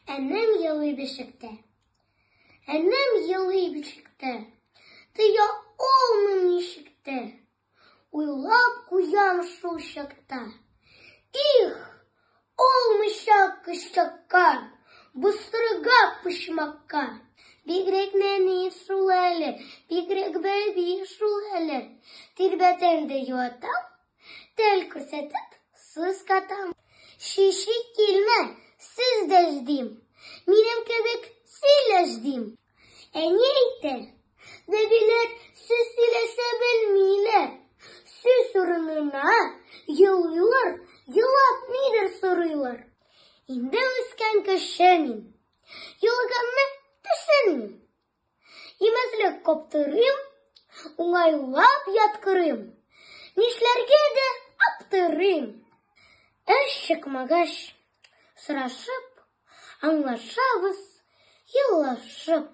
Энем, елый, бишектә. Энем, елый, бишектә. Тыя олмым нишектә. Уйлап куям шул чакта. Их, олмыйчак кычакка, Быстырыга пышмакка. Бигрәк нәни шул әле, бигрәк бәби шул әле. Тирбәтәмдә юатам, тел күрсәтеп сыскатам. Шиши килмә, сез дә ждим, минем кебек сөйләшдим. Әни әйтә, дәбиләр сүз сөйләсә белмиләр. Сүз урынына елыйлар, елап нидер сорыйлар. Инде үскән кеше мин, елганны төшенмим. Имәзлек каптырыйм, уңайлап яткырыйм. Нишләргә дә аптырыйм. Эш чыкмагач, сорашып, аңлашабыз, елашып.